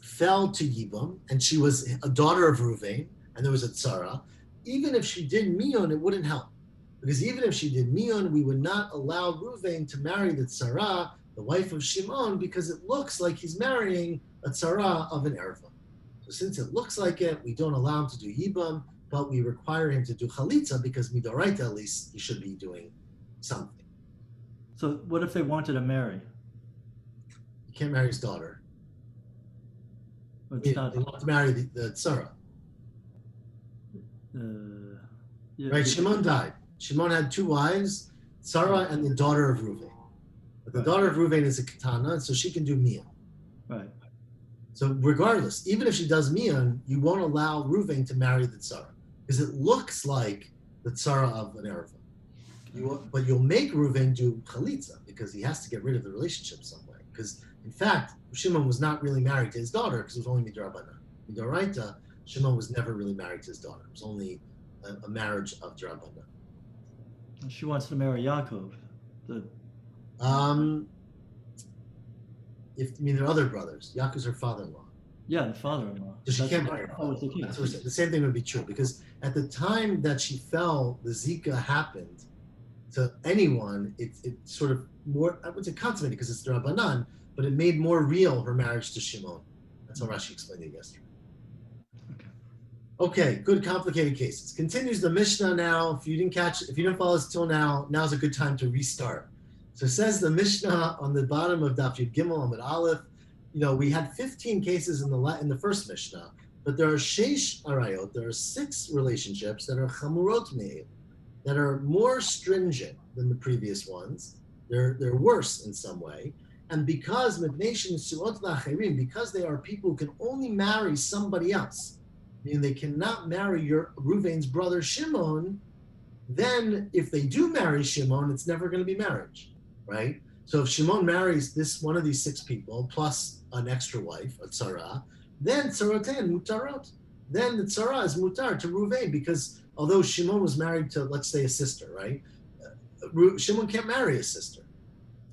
fell to Yibam and she was a daughter of Ruvain and there was a tzara, even if she did miyun, it wouldn't help. Because even if she did miyun, we would not allow Ruvain to marry the tzara, the wife of Shimon, because it looks like he's marrying a tzara of an erva. So since it looks like it, we don't allow him to do Yibam, but we require him to do chalitza because midoraita, at least, he should be doing something. So what if they wanted to marry? He can't marry his daughter. They want to marry the tzara. Yeah, right, Shimon died. Shimon had 2 wives, Sarah and the daughter of Reuven. But the daughter of Reuven is a katana, so she can do miyan. Right. So regardless, even if she does miyan, you won't allow Reuven to marry the tzara because it looks like the tzara of an erva. But you'll make Reuven do chalitza because he has to get rid of the relationship some way. Because in fact, Shimon was not really married to his daughter because it was only midrabanan. Midoraita, Shimon was never really married to his daughter. It was only a marriage of drabanan. She wants to marry Yaakov. There are other brothers. Yaakov's her father-in-law. Yeah, the father-in-law. So she can't marry her. The same thing would be true because at the time that she fell, the Zika happened to anyone. It sort of more, I wouldn't say consummated because it's the Rabbanan, but it made more real her marriage to Shimon. That's how Rashi explained it yesterday. Okay, good complicated cases. Continues the Mishnah now. If you didn't follow us till now, now's a good time to restart. So it says the Mishnah on the bottom of Daf Yud Gimel Amud Aleph. We had 15 cases in the first Mishnah, but there are sheish arayot. There are 6 relationships that are chamurot me'el, that are more stringent than the previous ones. They're worse in some way, and because because they are people who can only marry somebody else. Meaning they cannot marry your Reuven's brother Shimon, then if they do marry Shimon, it's never going to be marriage, right? So if Shimon marries one of these 6 people plus an extra wife, a tzara, then tzaraten mutarot. Then the tzara is mutar to Reuven because although Shimon was married to, let's say, a sister, right? Shimon can't marry a sister.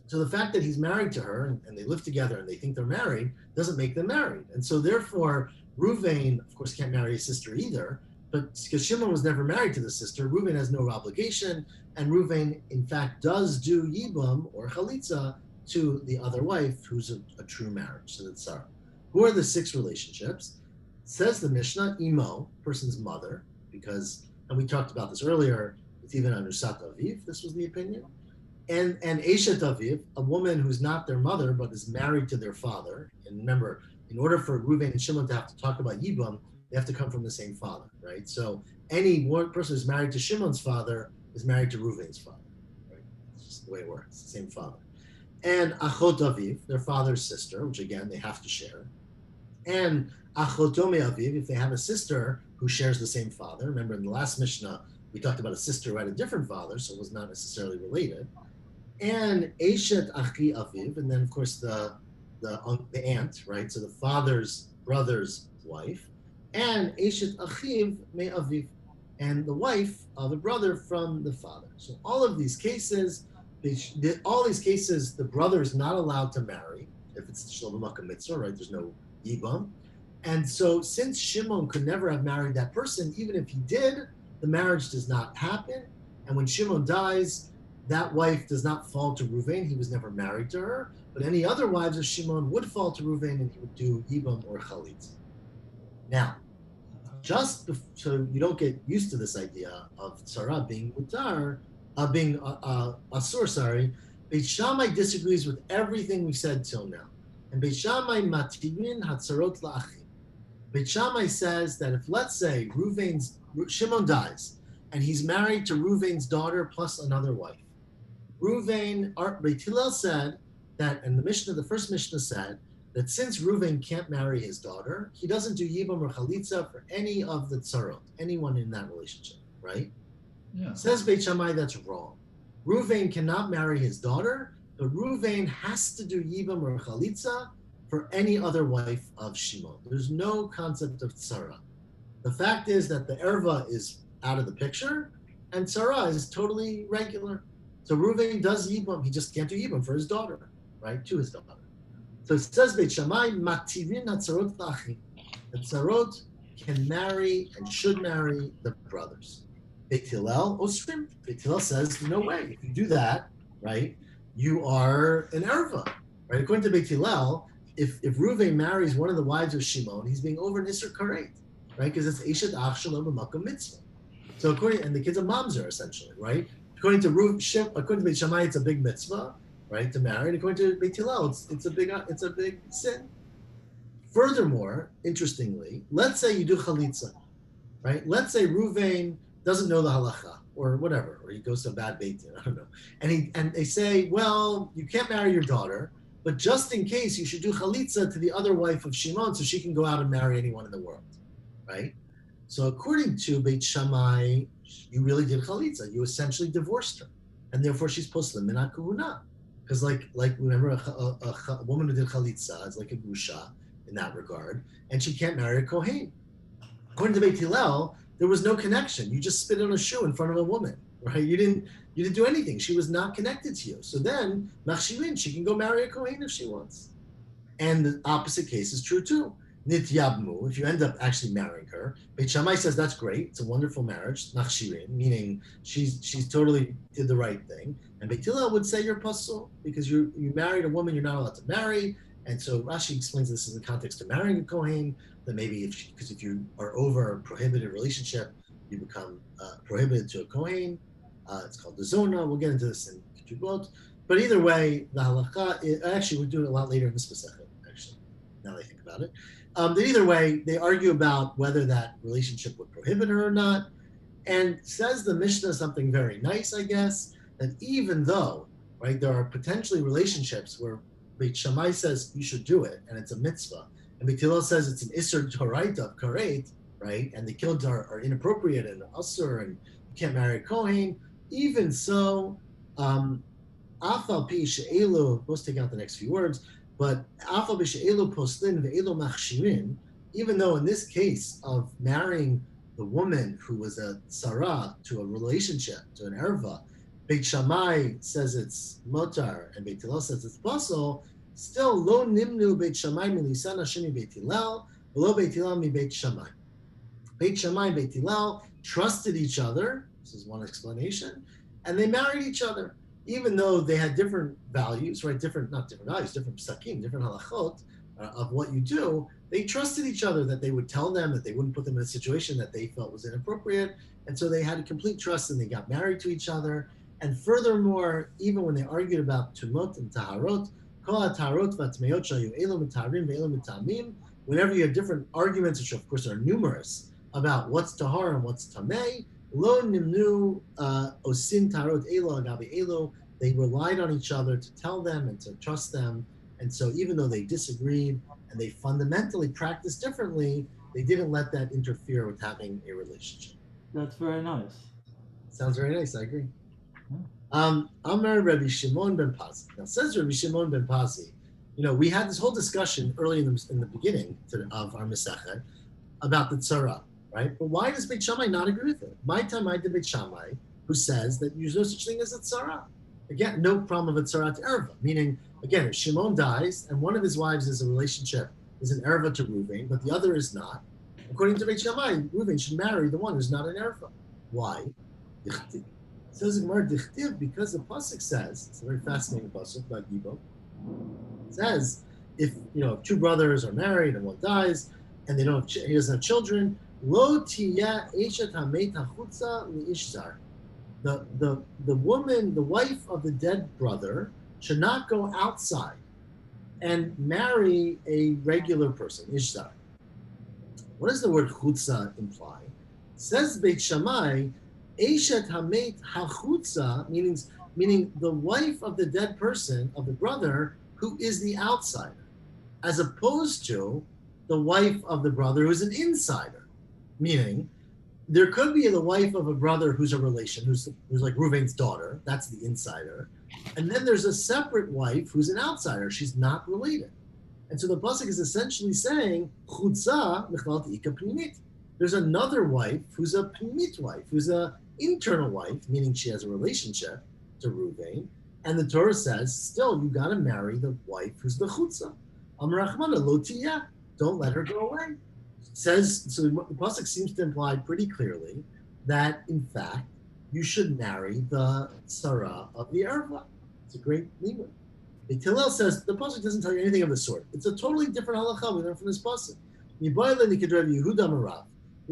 So the fact that he's married to her and they live together and they think they're married doesn't make them married. And so therefore, Ruvain, of course, can't marry his sister either. But because Shimon was never married to the sister, Ruvain has no obligation. And Ruvain, in fact, does do Yibam or Chalitza to the other wife, who's a true marriage, to the Tzara. Who are the 6 relationships? Says the Mishnah, Imo, person's mother, because, and we talked about this earlier, it's even on Usat Aviv, this was the opinion. And Eshet Aviv, a woman who's not their mother but is married to their father. And remember, in order for Reuven and Shimon to have to talk about Yibam, they have to come from the same father, right? So any one person who's married to Shimon's father is married to Reuven's father, right? It's just the way it works, it's the same father. And Achot Aviv, their father's sister, which again, they have to share. And Achotome Aviv, if they have a sister who shares the same father. Remember in the last Mishnah, we talked about a sister who had a different father, so it was not necessarily related. And Eshet Achi Aviv, and then of course the aunt, right? So the father's brother's wife, and Eshet Achiv Me Aviv, and the wife of the brother from the father. So all of these cases, the brother is not allowed to marry if it's Shalom Makom Mitzvah, right? There's no Yibam. And so since Shimon could never have married that person, even if he did, the marriage does not happen. And when Shimon dies, that wife does not fall to Reuven. He was never married to her. But any other wives of Shimon would fall to Reuven, and he would do Yibam or Chalitz. Now, just so you don't get used to this idea of Tzara being mutar, being asur, sorry, Beit Shammai disagrees with everything we said till now. And Beit Shammai matirin hatzarot la'achim. Beit Shammai says that if, let's say, Shimon dies, and he's married to Reuven's daughter plus another wife, Beit Hillel said that, and the first Mishnah said, that since Reuven can't marry his daughter, he doesn't do Yibam or Chalitza for any of the Tzarot, anyone in that relationship, right? Yeah. Says Beit Shammai that's wrong. Reuven cannot marry his daughter, but Reuven has to do Yibam or Chalitza for any other wife of Shimon. There's no concept of Tzara. The fact is that the Erva is out of the picture, and Tzara is totally regular. So Reuven does Yibam, he just can't do Yibam for his daughter, right, to his daughter. So it says Beit Shammai, Matirin hatzarot la'achim. The tzarot can marry and should marry the brothers. Beit Hillel, Osrim. Beit Hillel says, no way. If you do that, right, you are an erva, right? According to Beit Hillel, if Reuven marries one of the wives of Shimon, he's being over Nisr Karet, right? Because it's Eshet Ach Shalom B'Makom Mitzvah. So and the kids are mamzer essentially, right? According to Beit Shammai, it's a big mitzvah, right, to marry. And according to Beit Hillel, it's a big sin. Furthermore, interestingly, let's say you do chalitza, right? Let's say Reuven doesn't know the halacha or whatever, or he goes to a bad beit din, I don't know. And they say, well, you can't marry your daughter, but just in case, you should do chalitza to the other wife of Shimon so she can go out and marry anyone in the world, right? So according to Beit Shammai, you really did chalitza. You essentially divorced her, and therefore she's poslim min ha'kuhuna. Because like remember, a woman who did chalitza is like a grusha in that regard, and she can't marry a kohen. According to Beit Hillel, there was no connection. You just spit on a shoe in front of a woman, right? You didn't do anything. She was not connected to you. So then, machshirin, she can go marry a kohen if she wants. And the opposite case is true too. Nityabmu, if you end up actually marrying her, Beit Shammai says that's great. It's a wonderful marriage. Machshirin, meaning she's totally did the right thing. And Beit Hillel would say you're pasul because you married a woman you're not allowed to marry. And so Rashi explains this in the context of marrying a kohen. That maybe if you are over a prohibited relationship, you become prohibited to a kohen. It's called the zona. We'll get into this in Ketubot. But either way, the halakha. Actually, we'll do it a lot later in this Masechet. Actually, now that I think about it. But either way, they argue about whether that relationship would prohibit her or not. And says the Mishnah something very nice, I guess, that even though, right, there are potentially relationships where Beit Shammai says you should do it, and it's a mitzvah, and Beit Hillel says it's an isur toraita of karet, right, and the kids are inappropriate and asur, and you can't marry a kohen. Even so, afal pi she'elu, let's take out the next few words, but afal pi she'elu poslin ve'elu machshirin, even though in this case of marrying the woman who was a tzara to a relationship, to an erva, Beit Shammai says it's motar and Beit Hillel says it's basel, still lo nimnu Beit Shammai milisan Hashem Beit Hillel, below Beit Hillel mi Beit Shammai. Beit Shammai and Beit Hillel trusted each other. This is one explanation, and they married each other, even though they had different values, right? Not different values, different psakim, different halachot of what you do. They trusted each other that they would tell them that they wouldn't put them in a situation that they felt was inappropriate, and so they had a complete trust, and they got married to each other. And furthermore, even when they argued about tumot and taharot, kol taharot v'atmeot shayu elo mitarim ve'elo mitamim, whenever you have different arguments, which of course are numerous, about what's tahar and what's tameh, lo nimnu osin tarot elo agabi elo. They relied on each other to tell them and to trust them. And so even though they disagreed and they fundamentally practiced differently, they didn't let that interfere with having a relationship. That's very nice. Sounds very nice. I agree. Amar Rabbi Shimon ben Pazi. Now says Rabbi Shimon ben Pazi, we had this whole discussion early in the beginning of our Masechet about the tzara, right? But why does Beit Shammai not agree with it? My Tamai de Beit Shammai, who says that there's no such thing as a tzara. Again, no problem of a tzara to erva, meaning, again, if Shimon dies and one of his wives is a relationship, is an erva to Reuven, but the other is not, according to Beit Shammai, Reuven should marry the one who's not an erva. Why? Says Gemara Dichtiv, because the pasuk says, it's a very fascinating pasuk about Yibo. It says, if two brothers are married and one dies, and he doesn't have children, lo tiyah eshet hamet hachutza liishzar. The woman, the wife of the dead brother, should not go outside and marry a regular person, ishzar. What does the word chutza imply? It says Beit Shammai, eshet hamet hachutza, meaning the wife of the dead person, of the brother, who is the outsider, as opposed to the wife of the brother who's an insider. Meaning, there could be the wife of a brother who's a relation, who's like Reuven's daughter, that's the insider. And then there's a separate wife who's an outsider, she's not related. And so the pasuk is essentially saying, chutza mechlal ika pnimit. There's another wife who's a pnimit wife, who's a internal wife, meaning she has a relationship to Reuven. And the Torah says, still, you got to marry the wife who's the chutza. Amar Rachmana lo tiyah. Don't let her go away. Says, so the pasuk seems to imply pretty clearly that, in fact, you should marry the tzara of the erva. It's a great limud. Beit Hillel says the pasuk doesn't tell you anything of the sort. It's a totally different halacha we learn from this pasuk. We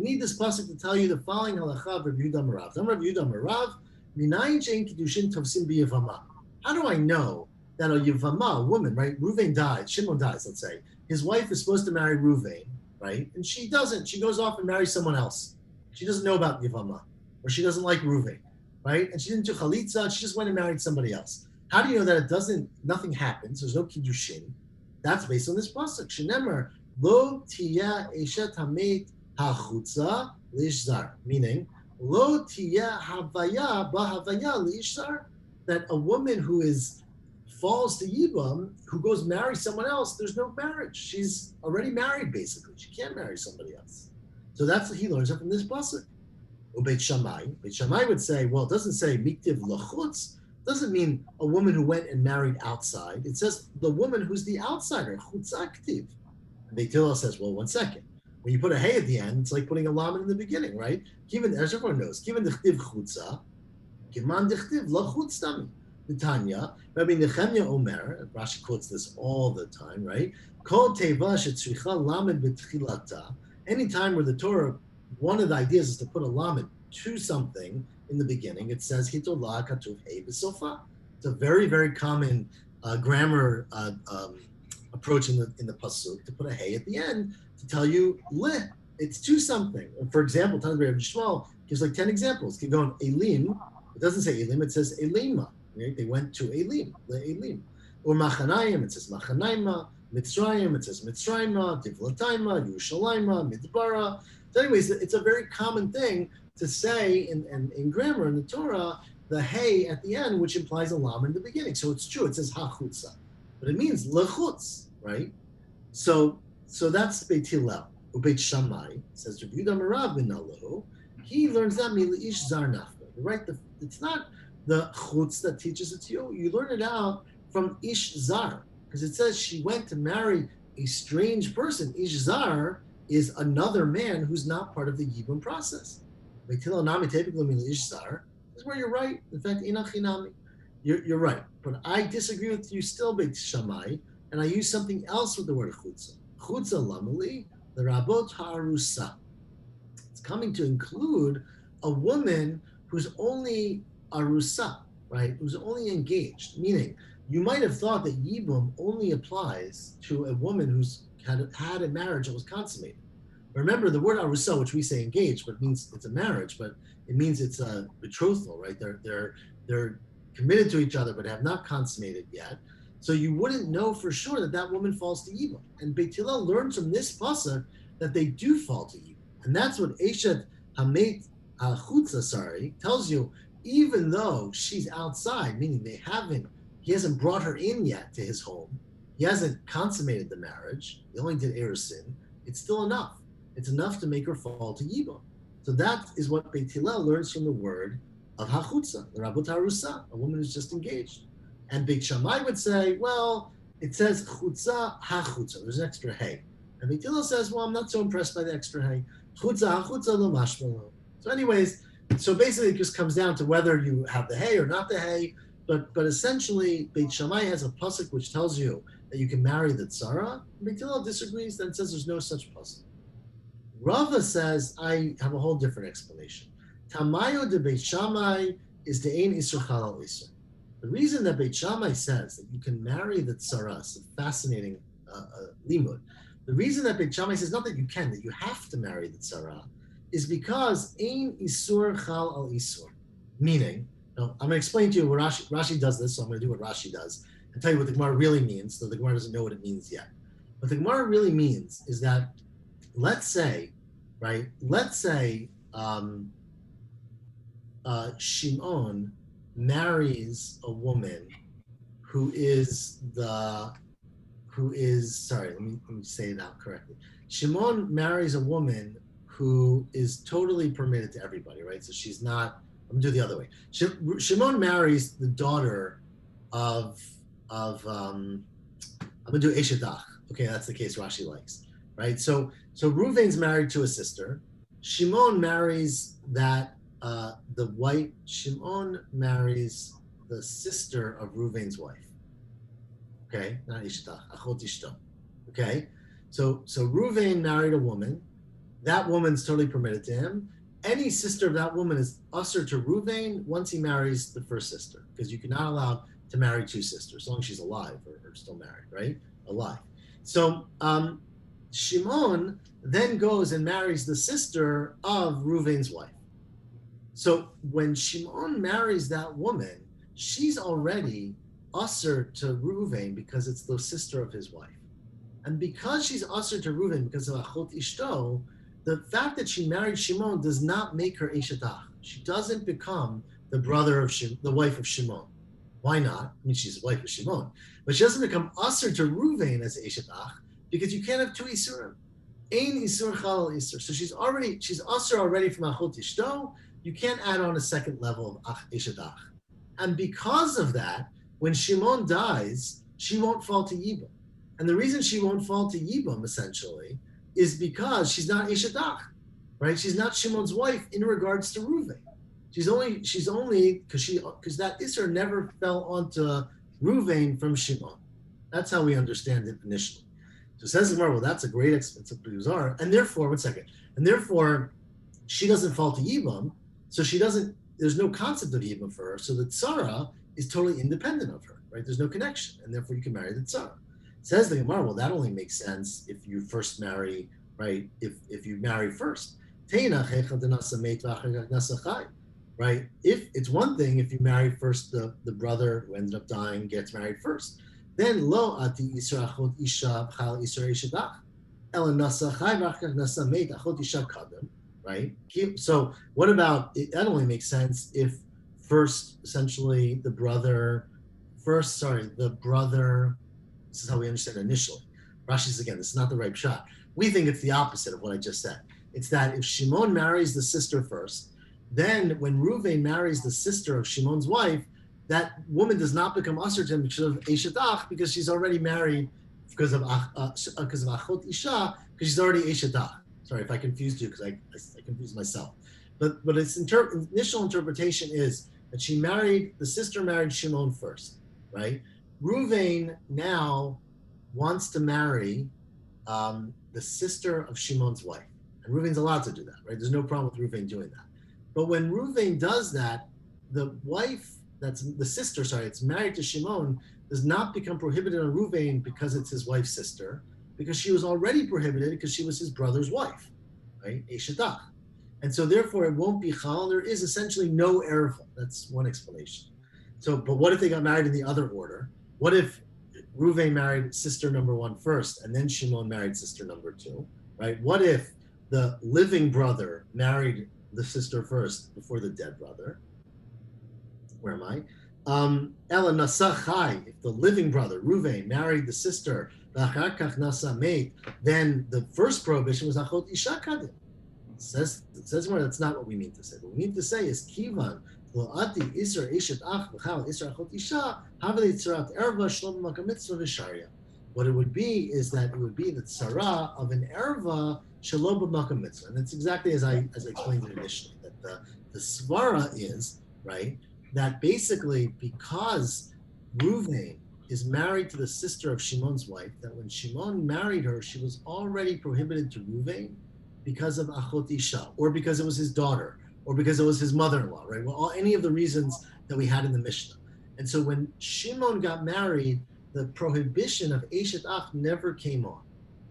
need this pasuk to tell you the following halacha of Rabbi Yehuda Marav. Rav Yehuda Marav, minayin shein kiddushin tovsim b'yevama. How do I know that a yevama, a woman, right? Reuven died, Shimon dies, let's say. His wife is supposed to marry Reuven, right? And she doesn't. She goes off and marries someone else. She doesn't know about yevama, or she doesn't like Reuven, right? And she didn't do chalitza. She just went and married somebody else. How do you know that nothing happens? There's no kiddushin. That's based on this pasuk. Shenemer lo tiyah eshet hamet hachutza liishzar, meaning lo tiyah havaya bahavaya liishzar, that a woman who falls to yibam, who goes marry someone else, there's no marriage. She's already married, basically. She can't marry somebody else. So that's what he learns from this pasuk. Beit Shammai would say, well, it doesn't say miktiv lachutz. Doesn't mean a woman who went and married outside. It says the woman who's the outsider, chutza aktiv. And Beit Hillel says, well, one second. When you put a hey at the end, it's like putting a lamed in the beginning, right? Given, as everyone knows, given dichtiv chutza, giman dichtiv lachutz tami. The Tanya, Rabbi Nechemya Omer, Rashi quotes this all the time, right? Kol teva shetzricha lamed b'tchilata. Any time where the Torah, one of the ideas is to put a lamed to something in the beginning, it says hitolah katuv hey b'sofa. It's a very, very common grammar approach in the pasuk to put a hey at the end to tell you leh. It's to something. For example, Tanakh Rabbi Shmuel gives like 10 examples. You can go on Elim. It doesn't say Elim. It says Elima. Right? They went to Elim, Elim. Or Machanayim, it says Machanayma. Mitzrayim, it says Mitzrayma. Tivlatayma, Yerushalayma, Midbara. So anyways, it's a very common thing to say in grammar in the Torah, the hey at the end, which implies a lam in the beginning. So it's true, it says hachutza. But it means lechutz, right? So that's Beit Hillel. Beit Shammai says Rabbi Yehuda Marav ben Nalo. He learns that milish zar nafka. Right? It's not the chutz that teaches it to you. You learn it out from ish zar, because it says she went to marry a strange person. Ish zar is another man who's not part of the yibum process. Ish zar is where you're right. In fact, inachinami, you're right. But I disagree with you still, Beit Shammai, and I use something else with the word chutza. Chutza lamali, the rabot ha'arusa. It's coming to include a woman who's only arusa, right? Who's only engaged. Meaning, you might have thought that yibum only applies to a woman who's had a marriage that was consummated. Remember the word arusa, which we say engaged, but it means it's a marriage, but it means it's a betrothal, right? They're committed to each other, but have not consummated yet. So you wouldn't know for sure that that woman falls to yibum. And Beit Hillel learns from this pasuk that they do fall to yibum. And that's what Eshet Hamet Chutza, tells you, even though she's outside, meaning he hasn't brought her in yet to his home, he hasn't consummated the marriage, he only did Erusin, it's still enough. It's enough to make her fall to Yibum. So that is what Beit Hillel learns from the word of Hachutza, the Rabot Harusa, a woman who's just engaged. And Beit Shammai would say, well, it says Chutza HaChutza, there's an extra hey. And Beit Hillel says, well, I'm not so impressed by the extra hey. Chutza HaChutza lo mashma. So anyways, so basically it just comes down to whether you have the hay or not the hay, but essentially Beit Shammai has a pasuk which tells you that you can marry the tzara. Beit Hillel disagrees, then says there's no such pasuk. Rava says, I have a whole different explanation. Tamayo de Beit Shammai is the ein isur chalal isur. The reason that Beit Shammai says that you can marry the tzara, it's a fascinating limud. The reason that Beit Shammai says not that you can, that you have to marry the tzara, is because ein isur chal al isur. Meaning, I'm going to explain to you what Rashi does this, so I'm going to do what Rashi does and tell you what the Gemara really means, though the Gemara doesn't know what it means yet. What the Gemara really means is that, let's say Shimon marries a woman who is, sorry, let me say it out correctly. Shimon marries a woman who is totally permitted to everybody, right? So she's not, I'm gonna do the other way. Shimon marries the daughter of I'm gonna do Eshetach. Okay, that's the case Rashi likes, right? So Reuven's married to a sister. Shimon marries Shimon marries the sister of Reuven's wife. Okay, not Eshetach, Achot Ishto. Okay, so Reuven married a woman. That woman's totally permitted to him. Any sister of that woman is usher to Reuven once he marries the first sister, because you're not allowed to marry two sisters, as long as she's alive or still married, right? Alive. So Shimon then goes and marries the sister of Reuven's wife. So when Shimon marries that woman, she's already usher to Reuven because it's the sister of his wife. And because she's usher to Reuven because of Achot Ishto, the fact that she married Shimon does not make her Eshetach. She doesn't become the wife of Shimon. Why not? I mean, she's the wife of Shimon, but she doesn't become usher to Reuven as Eshetach because you can't have two Isurim. Ein Isur Chalal Isur. So she's usher already from Achot Ishto. You can't add on a second level of Eshetach. And because of that, when Shimon dies, she won't fall to Yibum. And the reason she won't fall to Yibum, essentially, is because she's not Eshetach, right? She's not Shimon's wife in regards to Reuven. She's only because that Isser never fell onto Reuven from Shimon. That's how we understand it initially. So says the Gemara, well, that's a great expensive bizarre, and therefore, she doesn't fall to Yibum, so there's no concept of Yibum for her, so the Tzara is totally independent of her, right? There's no connection, and therefore you can marry the Tzara. Says the Gemara, well, that only makes sense if you first marry, right? If you marry first. Right? If it's one thing if you marry first the brother who ended up dying gets married first, then lo ati isra achot isha b'chal isra eshetach ela nasa chai v'achar nasa meit achot isha kadem, right? So what about it? That only makes sense if first essentially the brother. This is how we understand it initially. Rashi's again, this is not the right shot. We think it's the opposite of what I just said. It's that if Shimon marries the sister first, then when Reuven marries the sister of Shimon's wife, that woman does not become usher to him because of Eshet Ach, because she's already married because of Achot Isha, because she's already Eshet Ach. Sorry if I confused you, because I confused myself. But its initial interpretation is that the sister married Shimon first, right? Reuven now wants to marry the sister of Shimon's wife. And Reuven's allowed to do that, right? There's no problem with Reuven doing that. But when Reuven does that, the wife, that's the sister, it's married to Shimon, does not become prohibited on Reuven because it's his wife's sister, because she was already prohibited because she was his brother's wife, right? Eshetach. And so therefore it won't be chal. There is essentially no erva. That's one explanation. So, but what if they got married in the other order? What if Reuven married sister number 1 first, and then Shimon married sister number 2, right? What if the living brother married the sister first before the dead brother? Where am I? Ela nasa chai. If the living brother Reuven married the sister, v'achar kach nasa mate, then the first prohibition was achot isha kadim. It says more. That's not what we mean to say. What we mean to say is kivan lo'ati isra eshet ach v'chal isra achot isha haveli tzarat erva shlom makam mitzvah v'sharia. What it would be is that it would be the tzara of an erva shalom b'makam mitzvah, and it's exactly as I explained it initially. That the svara is right that basically because Reuven is married to the sister of Shimon's wife, that when Shimon married her, she was already prohibited to Reuven because of Achot Isha, or because it was his daughter, or because it was his mother-in-law, right? Well, any of the reasons that we had in the Mishnah. And so when Shimon got married, the prohibition of Eshet Ach never came on.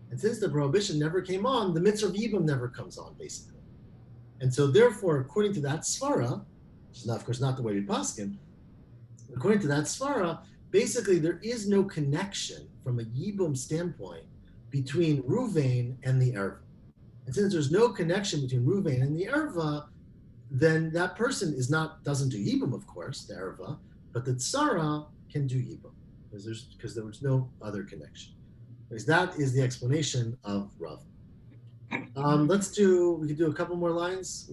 And since the prohibition never came on, the mitzvah of Yibam never comes on, basically. And so therefore, according to that svara, which is not, of course, not the way we paskin, according to that svara, basically there is no connection from a Yibam standpoint between Reuven and the erva. And since there's no connection between Reuven and the erva, then that person doesn't do Yibam, of course, the erva, but the tzara can do Yibam because there was no other connection. Because that is the explanation of Rav. We could do a couple more lines.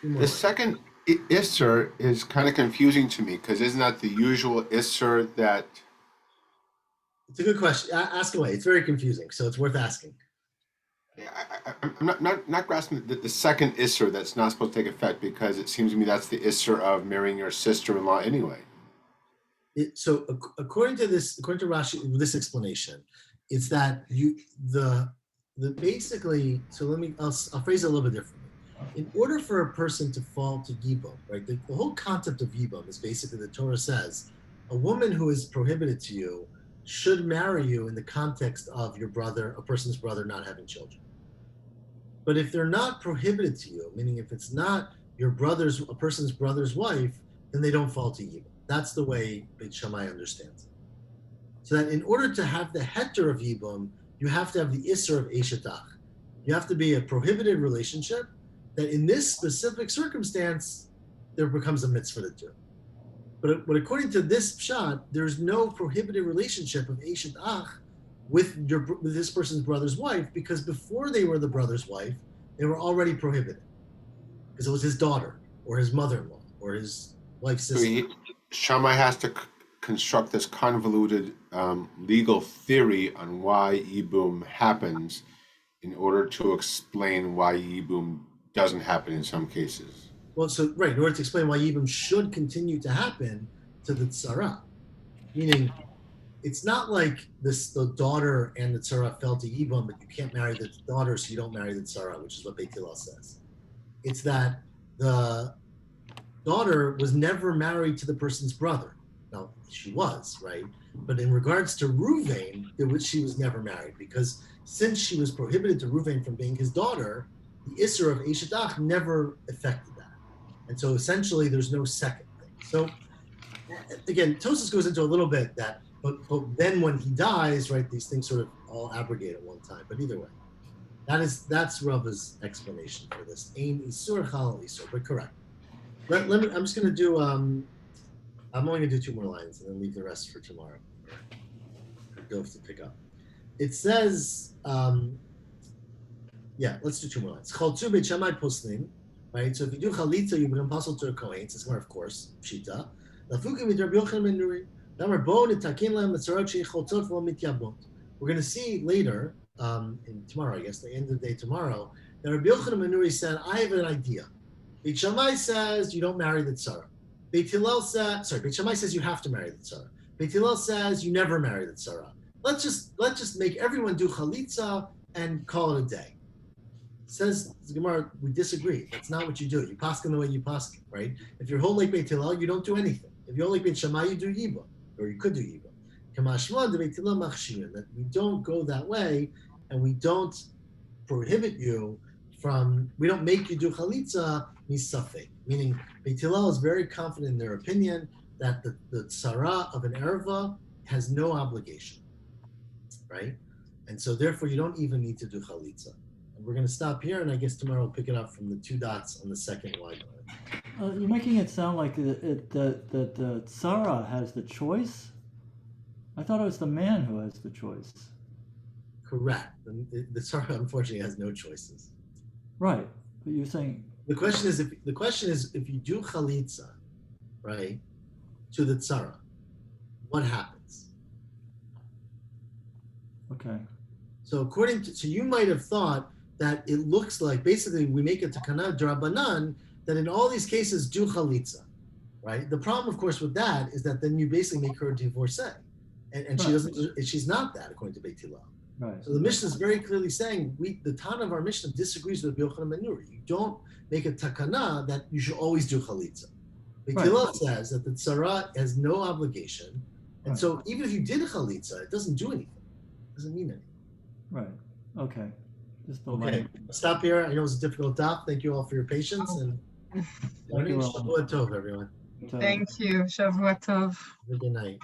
The second Isser is kind of confusing to me because isn't that the usual Isser that? It's a good question. Ask away. It's very confusing, so it's worth asking. I'm not grasping the second Isser that's not supposed to take effect because it seems to me that's the Isser of marrying your sister-in-law anyway. So according to Rashi, this explanation, it's that basically. So I'll phrase it a little bit differently. In order for a person to fall to Yibam, right? The whole concept of Yibam is basically the Torah says a woman who is prohibited to you should marry you in the context of a person's brother not having children. But if they're not prohibited to you, meaning if it's not a person's brother's wife, then they don't fall to Yibam. That's the way Beit Shammai understands it. So that in order to have the heter of Yibam, you have to have the Isser of Eshet Ach. You have to be a prohibited relationship that in this specific circumstance, there becomes a mitzvah to do. But according to this pshat, there's no prohibited relationship of Eshet Ach with this person's brother's wife, because before they were the brother's wife, they were already prohibited. Because it was his daughter, or his mother-in-law, or his wife's sister. So Shammai has to construct this convoluted legal theory on why Yibum happens in order to explain why Yibum doesn't happen in some cases. Well, so right, in order to explain why Yibum should continue to happen to the tzara, meaning it's not like the daughter and the tzara fell to Yibum, but you can't marry the daughter, so you don't marry the tzara, which is what Beit Hillel says. It's that the daughter was never married to the person's brother. Now, she was, right? But in regards to Reuven, she was never married, because since she was prohibited to Reuven from being his daughter, the Isser of Eshet Ach never affected that. And so essentially there's no second thing. So again, Tosas goes into a little bit that, but then when he dies, right, these things sort of all abrogate at one time. But either way, that's Rava's explanation for this. Ein Isur Chal Isur, but correct. I'm just going to do, I'm only going to do 2 more lines and then leave the rest for tomorrow. For Dov to pick up. It says, let's do 2 more lines. Chaltu Beit Shammai Poslim, right? So if you do chalitza, you become possible to a kohen. It's more, of course, pshita. Lafukim with Rabbi Yochanan ben Nuri. We're going to see later, in tomorrow, I guess, the end of the day tomorrow, that Rabbi Yochanan ben Nuri said, I have an idea. Beit Shammai says you don't marry the tzara. Beit Hillel says, Beit Shammai says you have to marry the tzara. Beit Hillel says you never marry the tzara. Let's just make everyone do chalitza and call it a day. Says the Gemara, we disagree. That's not what you do. You paskin the way you paskin, right? If you're whole like Beit Hillel, you don't do anything. If you're like Beit Shammai, you do yiba, or you could do yiba. Kamashma de Beit Hillel machshirin. That we don't go that way, and we don't prohibit you from. We don't make you do chalitza misafek. Meaning, Beit Hillel is very confident in their opinion that the tzara of an erva has no obligation, right? And so therefore, you don't even need to do chalitza. And we're going to stop here, and I guess tomorrow we'll pick it up from the 2 dots on the second wide line. You're making it sound like the tzara has the choice. I thought it was the man who has the choice. Correct. The tzara unfortunately has no choices. Right, but you're saying the question is if you do chalitza, right, to the tzara, what happens? Okay. So so you might have thought that it looks like basically we make a takana drabanan that in all these cases do chalitza, right? The problem, of course, with that is that then you basically make her a divorcee, and she doesn't. She's not that according to Beit Hillel. Right. So the Mishnah is very clearly saying the Tana of our Mishnah disagrees with Yochanan ben Nuri. You don't make a takana that you should always do chalitza. Beit Hillel says that the tzara has no obligation, and so even if you did chalitza, it doesn't do anything. It doesn't mean anything. Right. Okay. Just the Okay. Stop here. I know it's a difficult topic. Thank you all for your patience and Thank you all. Shavua Tov, everyone. Thank you. Shavua Tov. Have a good night.